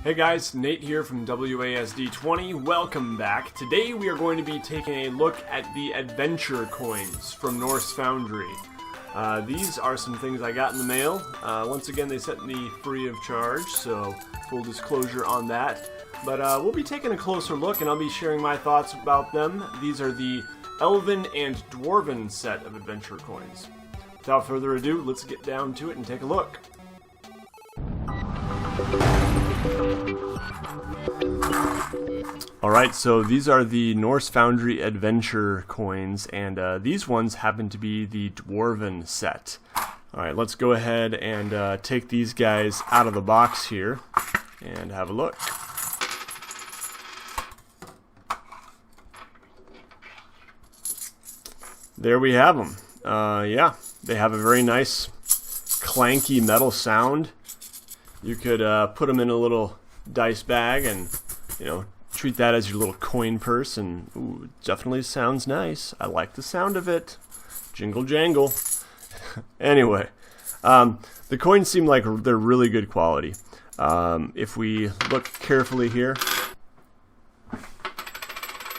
Hey guys, Nate here from WASD20. Welcome back. Today we are going to be taking a look at the adventure coins from Norse Foundry. These are some things I got in the mail. Once again, they sent me free of charge, so full disclosure on that. But we'll be taking a closer look and I'll be sharing my thoughts about them. These are the Elven and Dwarven set of adventure coins. Without further ado, let's get down to it and take a look. Alright, so these are the Norse Foundry adventure coins, and these ones happen to be the Dwarven set. Alright, let's go ahead and take these guys out of the box here and have a look. There we have them. Yeah, they have a very nice clanky metal sound. You could put them in a little dice bag and, you know, treat that as your little coin purse, and ooh, it definitely sounds nice. I like the sound of it. Jingle jangle. Anyway, the coins seem like they're really good quality. If we look carefully here,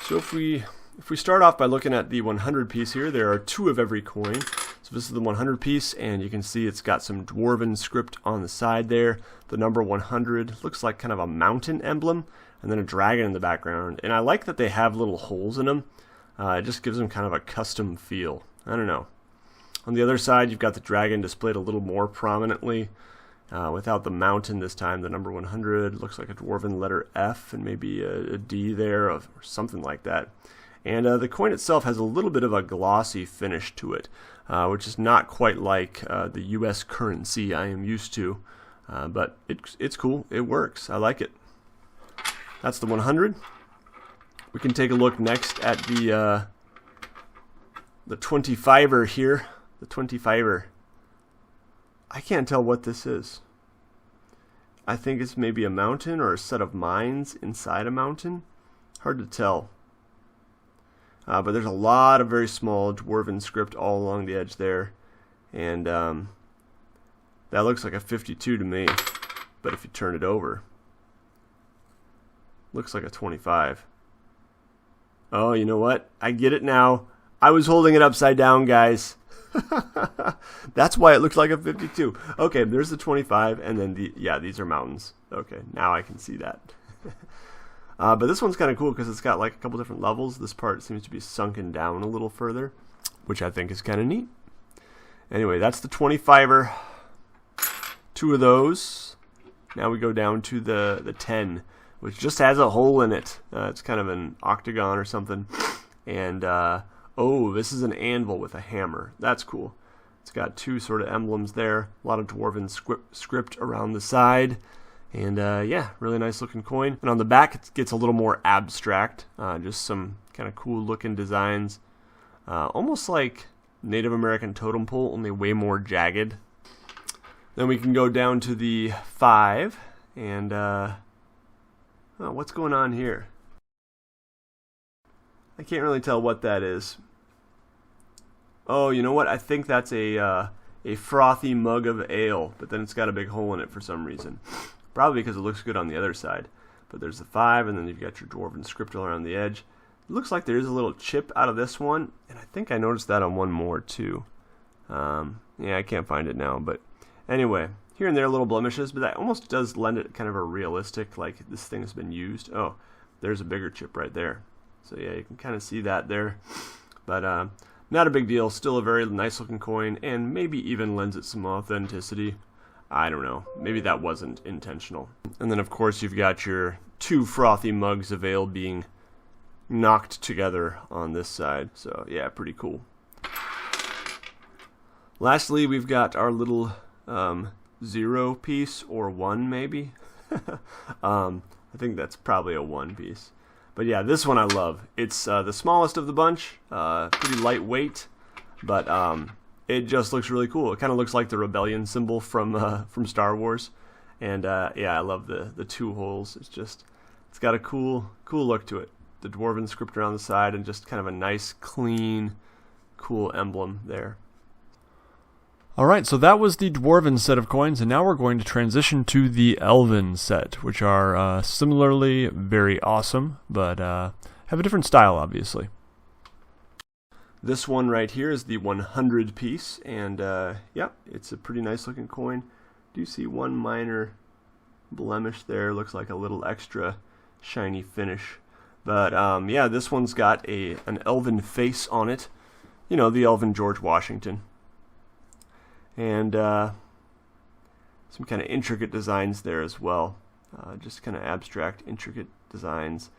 so if we start off by looking at the 100 piece here, there are two of every coin. So this is the 100 piece, and you can see it's got some Dwarven script on the side there. The number 100 looks like kind of a mountain emblem, and then a dragon in the background. And I like that they have little holes in them. It just gives them kind of a custom feel. I don't know. On the other side, you've got the dragon displayed a little more prominently. Without the mountain this time, the number 100 looks like a Dwarven letter F and maybe a D there or something like that. And the coin itself has a little bit of a glossy finish to it, which is not quite like the US currency I am used to. But it's cool. It works. I like it. That's the 100. We can take a look next at the 25er here. The 25er. I can't tell what this is. I think it's maybe a mountain or a set of mines inside a mountain. Hard to tell. But there's a lot of very small Dwarven script all along the edge there. And that looks like a 52 to me. But if you turn it over, looks like a 25. Oh, you know what? I get it now. I was holding it upside down, guys. That's why it looks like a 52. Okay, there's the 25, and then these are mountains. Okay, now I can see that. But this one's kind of cool because it's got like a couple different levels. This part seems to be sunken down a little further, which I think is kind of neat. Anyway, that's the 25er. Two of those. Now we go down to the 10, which just has a hole in it. It's kind of an octagon or something. And, oh, this is an anvil with a hammer. That's cool. It's got two sort of emblems there. A lot of Dwarven script around the side. And yeah, really nice looking coin. And on the back it gets a little more abstract. Just some kind of cool looking designs. Almost like Native American totem pole, only way more jagged. Then we can go down to the 5. And oh, what's going on here? I can't really tell what that is. Oh, you know what? I think that's a frothy mug of ale, but then it's got a big hole in it for some reason. Probably because it looks good on the other side. But there's the 5, and then you've got your Dwarven script all around the edge. It looks like there is a little chip out of this one, and I think I noticed that on one more too. Yeah, I can't find it now, but anyway, here and there little blemishes, but that almost does lend it kind of a realistic, like this thing has been used. Oh, there's a bigger chip right there. So yeah, you can kind of see that there. But not a big deal. Still a very nice looking coin, and maybe even lends it some authenticity. I don't know. Maybe that wasn't intentional. And then, of course, you've got your two frothy mugs of ale being knocked together on this side. So, yeah, pretty cool. Lastly, we've got our little 0 piece, or 1 maybe. I think that's probably a 1 piece. But yeah, this one I love. It's the smallest of the bunch, pretty lightweight, but it just looks really cool. It kind of looks like the rebellion symbol from Star Wars, and yeah, I love the two holes. It's got a cool look to it. The Dwarven script around the side, and just kind of a nice, clean, cool emblem there. Alright, so that was the Dwarven set of coins, and now we're going to transition to the Elven set, which are similarly very awesome, but have a different style, obviously. This one right here is the 100 piece, and yeah, it's a pretty nice looking coin. Do you see one minor blemish there? Looks like a little extra shiny finish. But yeah, this one's got an elven face on it. You know, the elven George Washington. And some kind of intricate designs there as well. Just kind of abstract, intricate designs,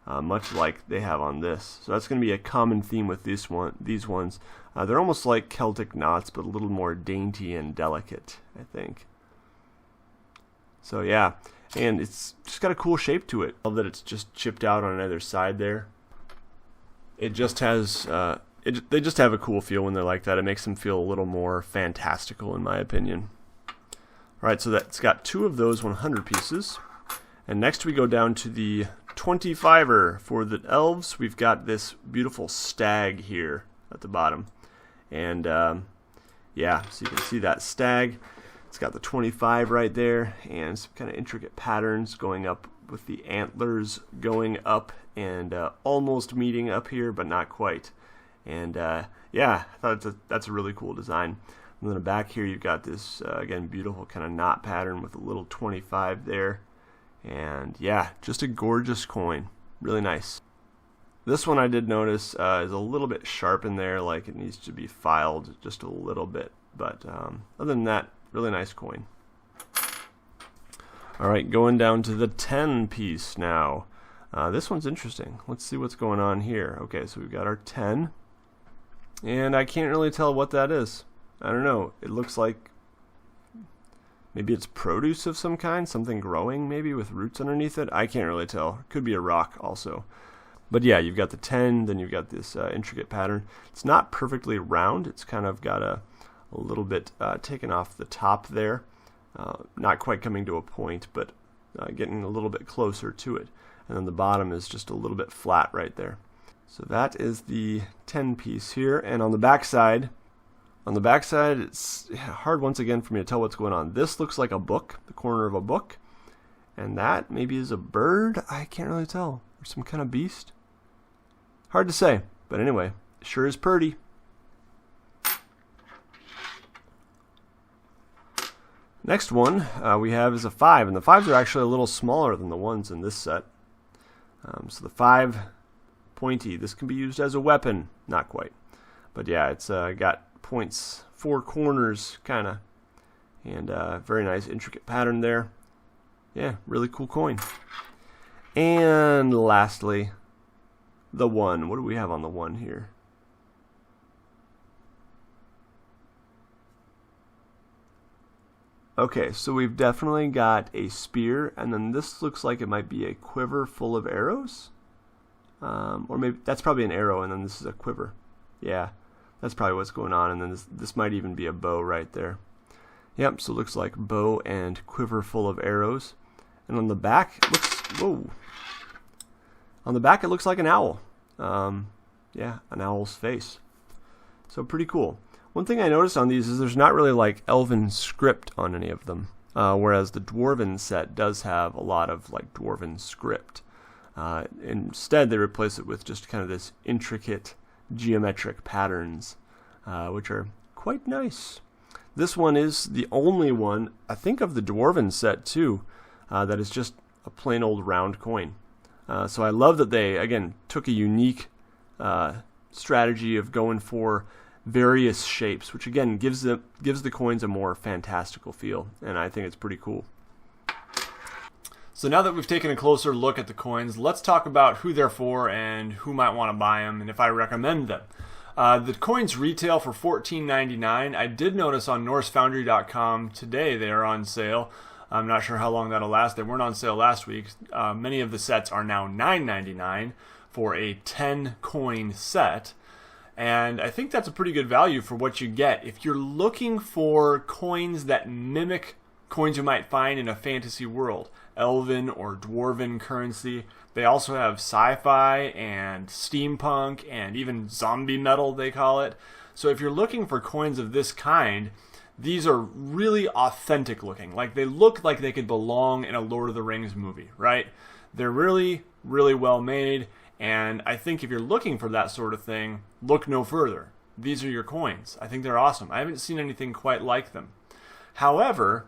much like they have on this. So that's going to be a common theme with these ones. They're almost like Celtic knots, but a little more dainty and delicate, I think. So yeah, and it's just got a cool shape to it. I love that it's just chipped out on either side there. It just has, they just have a cool feel when they're like that. It makes them feel a little more fantastical, in my opinion. Alright, so that's got 2 of those 100 pieces. And next we go down to the 25er. For the elves, we've got this beautiful stag here at the bottom. And yeah, so you can see that stag. It's got the 25 right there, and some kind of intricate patterns going up with the antlers going up and almost meeting up here, but not quite. And yeah, I thought that's a really cool design. And then the back here, you've got this, again, beautiful kind of knot pattern with a little 25 there. And yeah, just a gorgeous coin. Really nice. This one I did notice is a little bit sharp in there, like it needs to be filed just a little bit. But other than that, really nice coin. Alright, going down to the 10 piece now. This one's interesting. Let's see what's going on here. Okay, so we've got our 10. And I can't really tell what that is. I don't know. It looks like maybe it's produce of some kind, something growing maybe with roots underneath it. I can't really tell. Could be a rock also. But yeah, you've got the 10, then you've got this intricate pattern. It's not perfectly round. It's kind of got a little bit taken off the top there. Not quite coming to a point, but getting a little bbit closer to it. And then the bottom is just a little bit flat right there. So that is the 10 piece here. And on the back side, it's hard once again for me to tell what's going on. This looks like a book, the corner of a book. And that maybe is a bird. I can't really tell. Or some kind of beast. Hard to say. But anyway, it sure is pretty. Next one we have is a 5, and the 5s are actually a little smaller than the ones in this set. So the 5 pointy, this can be used as a weapon, not quite. But yeah, it's got points, 4 corners kind of, and very nice intricate pattern there. Yeah, really cool coin. And lastly, the 1. What do we have on the 1 here? Okay, so we've definitely got a spear, and then this looks like it might be a quiver full of arrows. Or maybe that's probably an arrow, and then this is a quiver. Yeah, that's probably what's going on, and then this might even be a bow right there. Yep, so it looks like bow and quiver full of arrows. And on the back, it looks, whoa. On the back, it looks like an owl. Yeah, an owl's face. So pretty cool. One thing I noticed on these is there's not really like Elven script on any of them, whereas the Dwarven set does have a lot of like Dwarven script. Instead, they replace it with just kind of this intricate geometric patterns, which are quite nice. This one is the only one, I think, of the Dwarven set too, that is just a plain old round coin. So I love that they, again, took a unique strategy of going for various shapes, which again gives the coins a more fantastical feel, and I think it's pretty cool. So now that we've taken a closer look at the coins, let's talk about who they're for and who might want to buy them, and if I recommend them. The coins retail for $14.99. I did notice on NorseFoundry.com today they are on sale. I'm not sure how long that'll last. They weren't on sale last week. Many of the sets are now $9.99 for a 10 coin set. And I think that's a pretty good value for what you get. If you're looking for coins that mimic coins you might find in a fantasy world, Elven or Dwarven currency, they also have sci-fi and steampunk and even zombie metal, they call it. So if you're looking for coins of this kind, these are really authentic looking. Like, they look like they could belong in a Lord of the Rings movie, right? They're really, really well made, and I think if you're looking for that sort of thing, look no further. These are your coins. I think they're awesome. I haven't seen anything quite like them. However,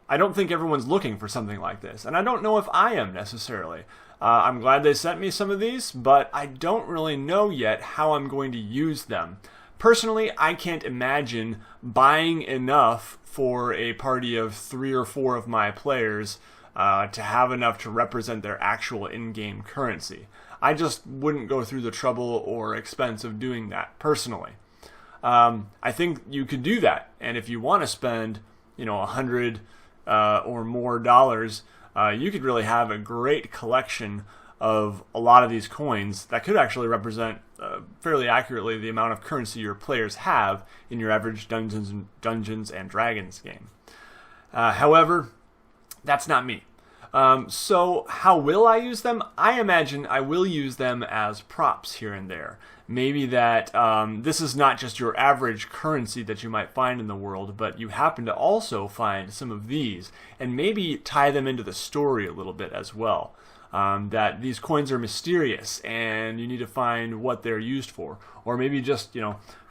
I don't think everyone's looking for something like this, and I don't know if I am necessarily. I'm glad they sent me some of these, but I don't really know yet how I'm going to use them. Personally, I can't imagine buying enough for a party of 3 or 4 of my players to have enough to represent their actual in-game currency. I just wouldn't go through the trouble or expense of doing that personally. I think you could do that, and if you want to spend, $100 or more dollars, you could really have a great collection of a lot of these coins that could actually represent fairly accurately the amount of currency your players have in your average Dungeons and Dragons game. However, that's not me. So how will I use them? I imagine I will use them as props here and there. Maybe that this is not just your average currency that you might find in the world, but you happen to also find some of these, and maybe tie them into the story a little bit as well. That these coins are mysterious, and you need to find what they're used for. Or maybe just,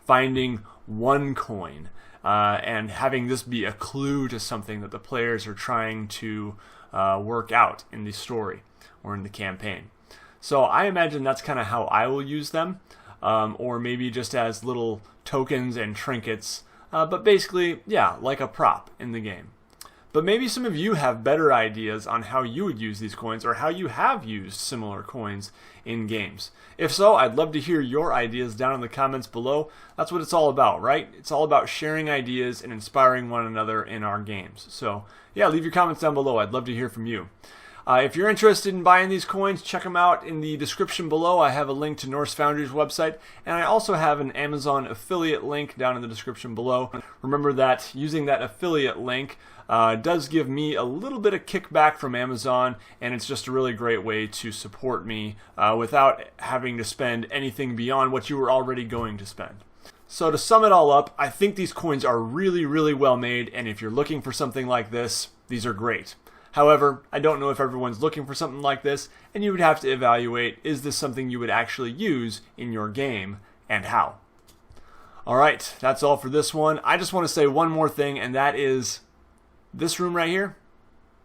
finding one coin, and having this be a clue to something that the players are trying to work out in the story or in the campaign. So I imagine that's kind of how I will use them, or maybe just as little tokens and trinkets, but basically, yeah, like a prop in the game. But maybe some of you have better ideas on how you would use these coins, or how you have used similar coins in games. If so, I'd love to hear your ideas down in the comments below. That's what it's all about, right? It's all about sharing ideas and inspiring one another in our games. So yeah, leave your comments down below. I'd love to hear from you. If you're interested in buying these coins, check them out in the description below. I have a link to Norse Foundry's website, and I also have an Amazon affiliate link down in the description below. Remember that using that affiliate link does give me a little bit of kickback from Amazon, and it's just a really great way to support me without having to spend anything beyond what you were already going to spend. So to sum it all up, I think these coins are really, really well made, and if you're looking for something like this, these are great. However, I don't know if everyone's looking for something like this, and you would have to evaluate, is this something you would actually use in your game, and how? Alright, that's all for this one. I just want to say one more thing, and that is, this room right here,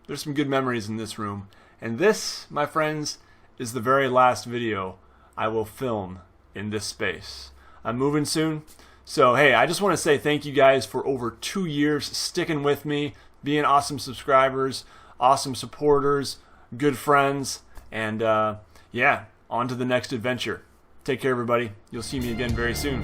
there's some good memories in this room. And this, my friends, is the very last video I will film in this space. I'm moving soon, so hey, I just want to say thank you guys for over 2 years sticking with me, being awesome subscribers, awesome supporters, good friends, and yeah, on to the next adventure. Take care, everybody. You'll see me again very soon.